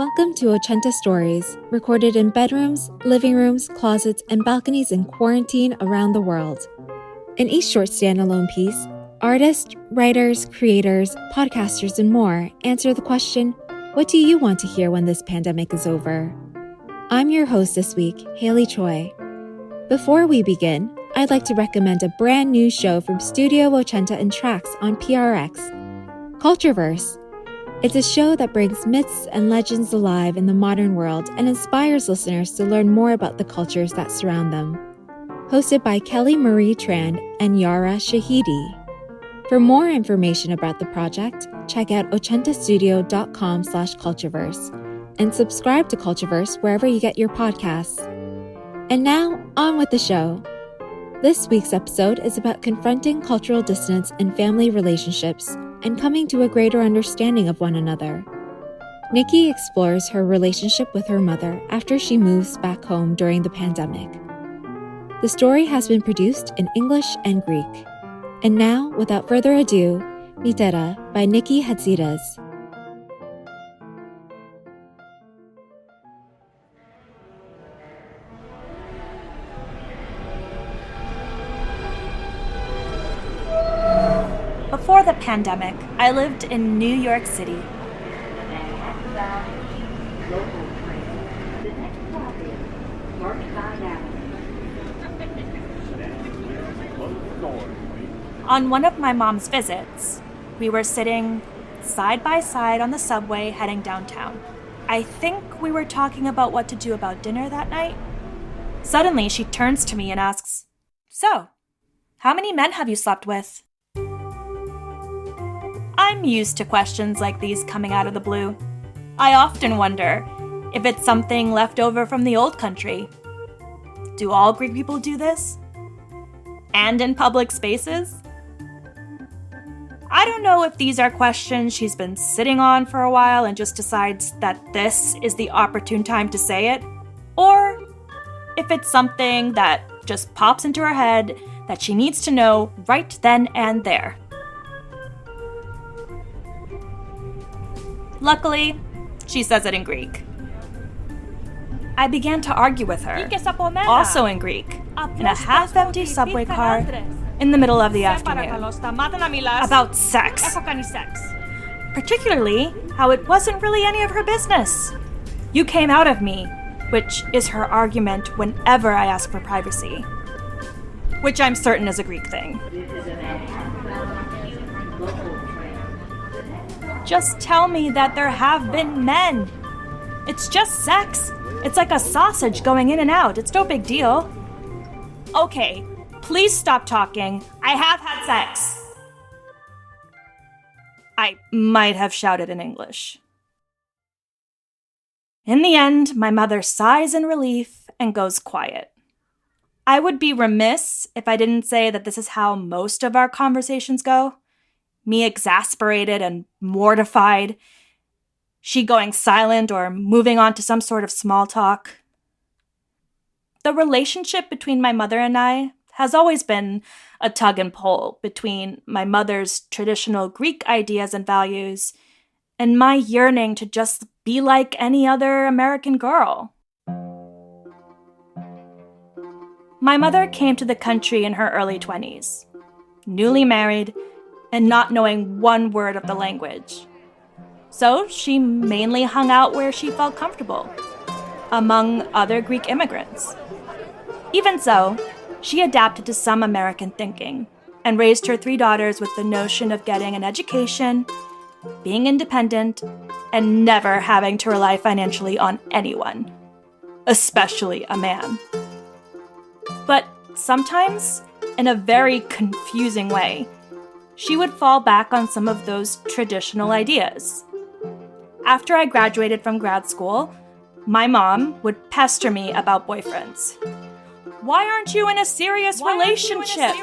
Welcome to Ochenta Stories, recorded in bedrooms, living rooms, closets, and balconies in quarantine around the world. In each short standalone piece, artists, writers, creators, podcasters, and more answer the question, what do you want to hear when this pandemic is over? I'm your host this week, Haley Choi. Before we begin, I'd like to recommend a brand new show from Studio Ochenta and Tracks on PRX, Cultureverse. It's a show that brings myths and legends alive in the modern world and inspires listeners to learn more about the cultures that surround them. Hosted by Kelly Marie Tran and Yara Shahidi. For more information about the project, check out ochentastudio.com/cultureverse and subscribe to Cultureverse wherever you get your podcasts. And now, on with the show. This week's episode is about confronting cultural dissonance in family relationships and coming to a greater understanding of one another. Nikki explores her relationship with her mother after she moves back home during the pandemic. The story has been produced in English and Greek. And now, without further ado, Mitera by Nikki Hatsidas. Before the pandemic, I lived in New York City. On one of my mom's visits, we were sitting side by side on the subway heading downtown. I think we were talking about what to do about dinner that night. Suddenly, she turns to me and asks, "So, how many men have you slept with?" I'm used to questions like these coming out of the blue. I often wonder if it's something left over from the old country. Do all Greek people do this? And in public spaces? I don't know if these are questions she's been sitting on for a while and just decides that this is the opportune time to say it, or if it's something that just pops into her head that she needs to know right then and there. Luckily, she says it in Greek. I began to argue with her, also in Greek, in a half-empty subway car in the middle of the afternoon, about sex. Particularly, how it wasn't really any of her business. You came out of me, which is her argument whenever I ask for privacy, which I'm certain is a Greek thing. Just tell me that there have been men. It's just sex. It's like a sausage going in and out. It's no big deal. Okay, please stop talking. I have had sex. I might have shouted in English. In the end, my mother sighs in relief and goes quiet. I would be remiss if I didn't say that this is how most of our conversations go. Me exasperated and mortified, she going silent or moving on to some sort of small talk. The relationship between my mother and I has always been a tug and pull between my mother's traditional Greek ideas and values and my yearning to just be like any other American girl. My mother came to the country in her early 20s, newly married, and not knowing one word of the language. So she mainly hung out where she felt comfortable, among other Greek immigrants. Even so, she adapted to some American thinking and raised her 3 daughters with the notion of getting an education, being independent, and never having to rely financially on anyone, especially a man. But sometimes, in a very confusing way, she would fall back on some of those traditional ideas. After I graduated from grad school, my mom would pester me about boyfriends. Why aren't you in a serious relationship?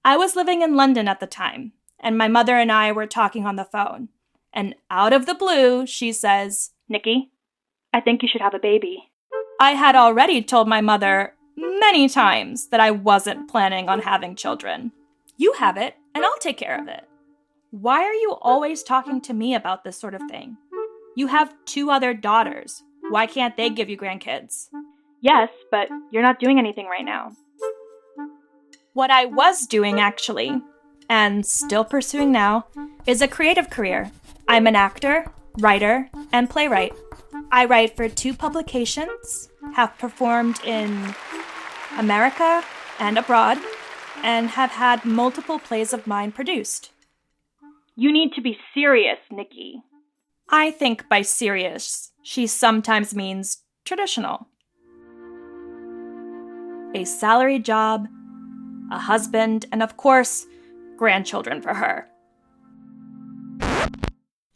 I was living in London at the time, and my mother and I were talking on the phone. And out of the blue, she says, "Nikki, I think you should have a baby." I had already told my mother many times that I wasn't planning on having children. You have it, and I'll take care of it. Why are you always talking to me about this sort of thing? You have 2 other daughters. Why can't they give you grandkids? Yes, but you're not doing anything right now. What I was doing, actually, and still pursuing now, is a creative career. I'm an actor, writer, and playwright. I write for 2 publications, have performed in America and abroad, and have had multiple plays of mine produced. You need to be serious, Nikki. I think by serious, she sometimes means traditional. A salary job, a husband, and of course, grandchildren for her.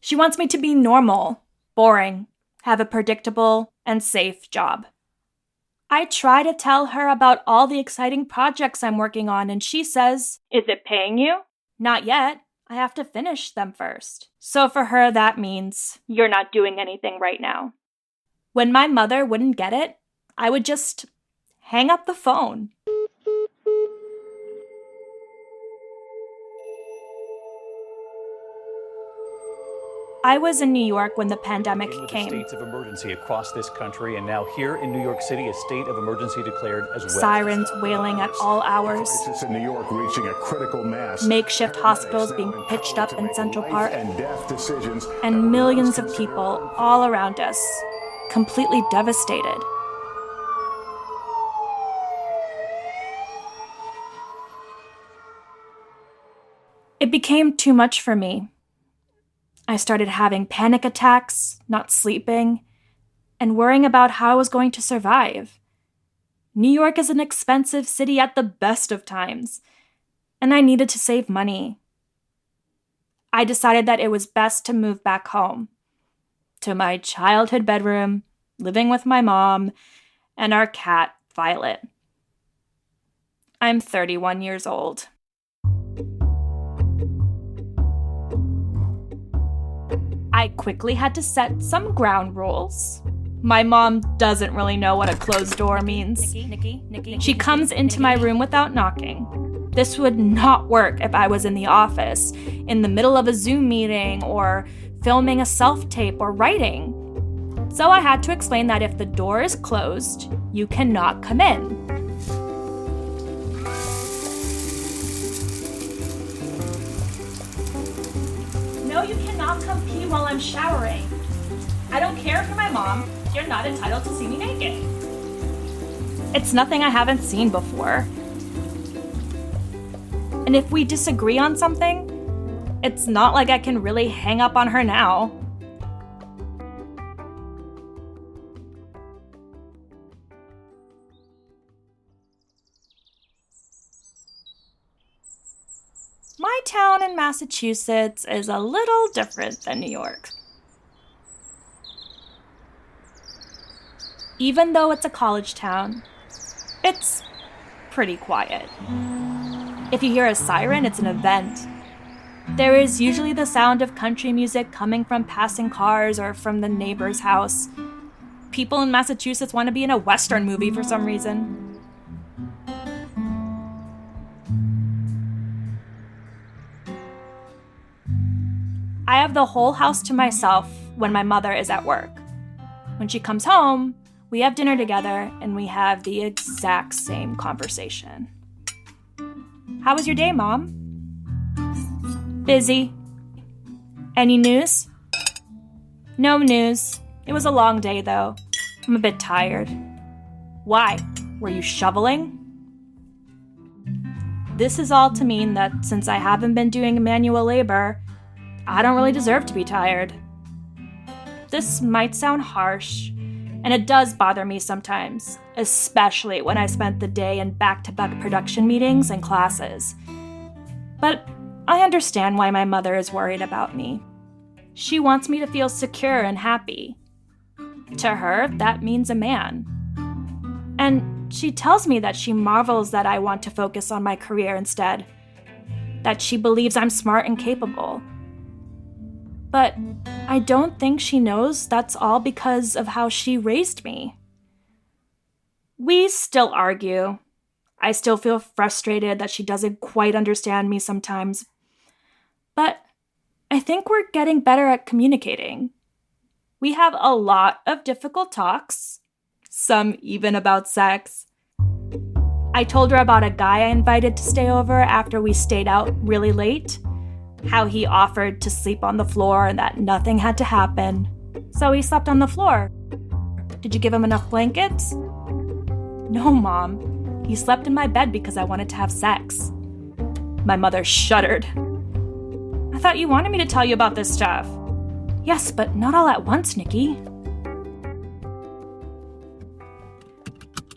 She wants me to be normal, boring, have a predictable and safe job. I try to tell her about all the exciting projects I'm working on, and she says, "Is it paying you?" Not yet. I have to finish them first. So for her, that means, "You're not doing anything right now." When my mother wouldn't get it, I would just hang up the phone. I was in New York when the pandemic came. States of emergency across this country, and now here in New York City, a state of emergency declared as well. Sirens wailing at all hours. Crisis in New York reaching a critical mass. Makeshift hospitals being pitched up in Central Park. And death decisions. And millions of people all around us, completely devastated. It became too much for me. I started having panic attacks, not sleeping, and worrying about how I was going to survive. New York is an expensive city at the best of times, and I needed to save money. I decided that it was best to move back home, to my childhood bedroom, living with my mom, and our cat, Violet. I'm 31 years old. I quickly had to set some ground rules. My mom doesn't really know what a closed door means. She comes into my room without knocking. This would not work if I was in the office, in the middle of a Zoom meeting, or filming a self-tape or writing. So I had to explain that if the door is closed, you cannot come in. No, you cannot come pee while I'm showering. I don't care if you're my mom. You're not entitled to see me naked. It's nothing I haven't seen before. And if we disagree on something, it's not like I can really hang up on her now. My town in Massachusetts is a little different than New York. Even though it's a college town, it's pretty quiet. If you hear a siren, it's an event. There is usually the sound of country music coming from passing cars or from the neighbor's house. People in Massachusetts want to be in a Western movie for some reason. I have the whole house to myself when my mother is at work. When she comes home, we have dinner together and we have the exact same conversation. How was your day, Mom? Busy. Any news? No news. It was a long day, though. I'm a bit tired. Why? Were you shoveling? This is all to mean that since I haven't been doing manual labor, I don't really deserve to be tired. This might sound harsh, and it does bother me sometimes, especially when I spent the day in back-to-back production meetings and classes. But I understand why my mother is worried about me. She wants me to feel secure and happy. To her, that means a man. And she tells me that she marvels that I want to focus on my career instead, that she believes I'm smart and capable. But I don't think she knows that's all because of how she raised me. We still argue. I still feel frustrated that she doesn't quite understand me sometimes. But I think we're getting better at communicating. We have a lot of difficult talks, some even about sex. I told her about a guy I invited to stay over after we stayed out really late, how he offered to sleep on the floor and that nothing had to happen. So he slept on the floor. Did you give him enough blankets? No, Mom. He slept in my bed because I wanted to have sex. My mother shuddered. I thought you wanted me to tell you about this stuff. Yes, but not all at once, Nikki.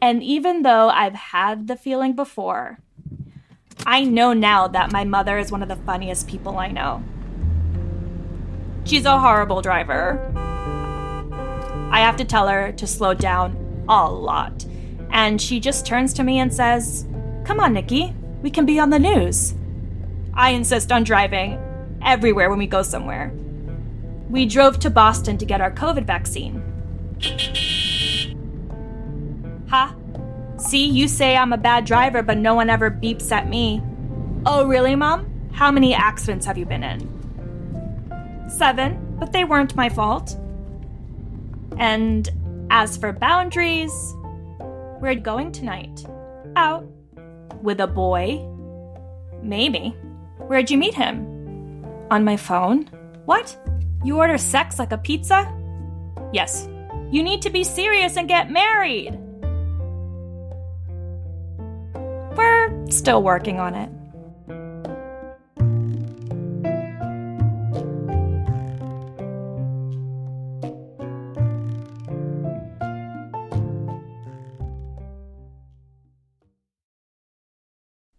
And even though I've had the feeling before, I know now that my mother is one of the funniest people I know. She's a horrible driver. I have to tell her to slow down a lot. And she just turns to me and says, "Come on, Nikki, we can be on the news." I insist on driving everywhere when we go somewhere. We drove to Boston to get our COVID vaccine. Ha! See, you say I'm a bad driver, but no one ever beeps at me. Oh, really, Mom? How many accidents have you been in? 7, but they weren't my fault. And as for boundaries, we're going tonight. Out. With a boy? Maybe. Where'd you meet him? On my phone? What? You order sex like a pizza? Yes. You need to be serious and get married. We're still working on it.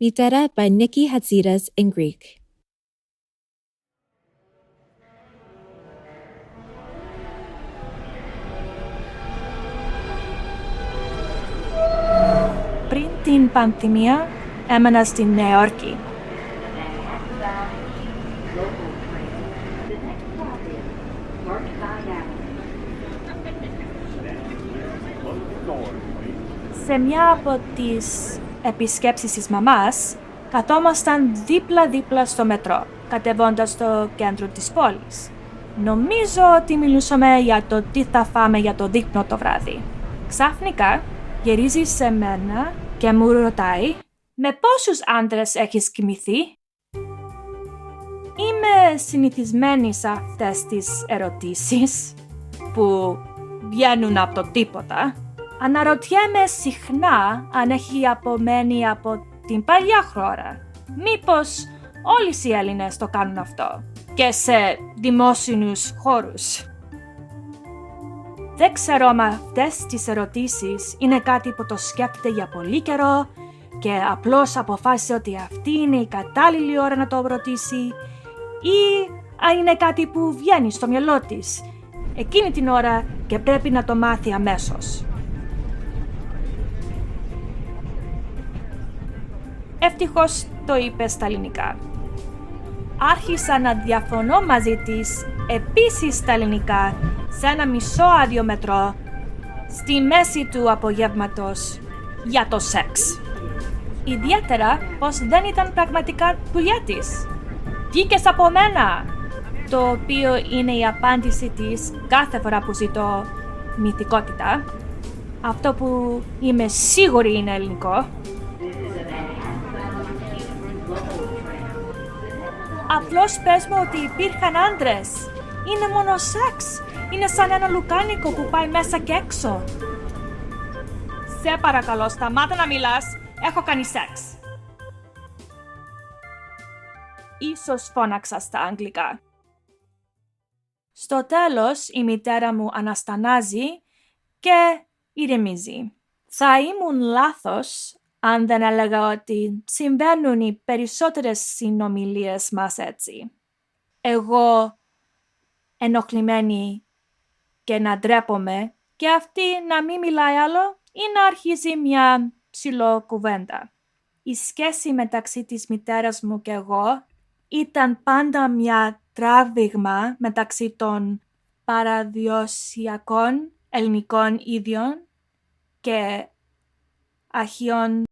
Mitera by Nikki Hatsidas in Greek. Πριν την πανδημία, έμενα στη Νέα Υόρκη. Σε μια από τις επισκέψεις της μαμάς, καθόμασταν δίπλα-δίπλα στο μετρό, κατεβώντας στο κέντρο της πόλης. Νομίζω ότι μιλούσαμε για το τι θα φάμε για το δείπνο το βράδυ. Ξαφνικά γυρίζει σε μένα και μου ρωτάει «Με πόσους άντρες έχεις κοιμηθεί?» Είμαι συνηθισμένη σε αυτές τις ερωτήσεις που βγαίνουν από το τίποτα. Αναρωτιέμαι συχνά αν έχει απομένει από την παλιά χώρα. Μήπως όλοι οι Έλληνες το κάνουν αυτό και σε δημόσιους χώρους. Δεν ξέρω αν αυτές τις ερωτήσεις είναι κάτι που το σκέφτεται για πολύ καιρό και απλώς αποφάσισε ότι αυτή είναι η κατάλληλη ώρα να το ρωτήσει ή αν είναι κάτι που βγαίνει στο μυαλό της εκείνη την ώρα και πρέπει να το μάθει αμέσως. Ευτυχώς το είπε στα ελληνικά. Άρχισα να διαφωνώ μαζί της επίσης στα ελληνικά σε ένα μισό άδειο μετρό στη μέση του απογεύματος για το σεξ. Ιδιαίτερα πως δεν ήταν πραγματικά δουλειά της. «Βγήκες από μένα», το οποίο είναι η απάντηση της κάθε φορά που ζητώ μυθικότητα. Αυτό που είμαι σίγουρη είναι ελληνικό. Απλώς πες μου ότι υπήρχαν άντρες. Είναι μόνο σεξ. Είναι σαν ένα λουκάνικο που πάει μέσα και έξω. Σε παρακαλώ, σταμάτα να μιλάς. Έχω κάνει σεξ. Ίσως φώναξα στα αγγλικά. Στο τέλος, η μητέρα μου αναστανάζει και ηρεμίζει. Θα ήμουν λάθος αν δεν έλεγα ότι συμβαίνουν οι περισσότερες συνομιλίες μας έτσι. Εγώ ενοχλημένη και να ντρέπομαι και αυτή να μην μιλάει άλλο ή να αρχίζει μια ψιλοκουβέντα. Η σχέση μεταξύ της μητέρας μου και εγώ ήταν πάντα μια τράβηγμα μεταξύ των παραδοσιακών ελληνικών ίδιων και Ahion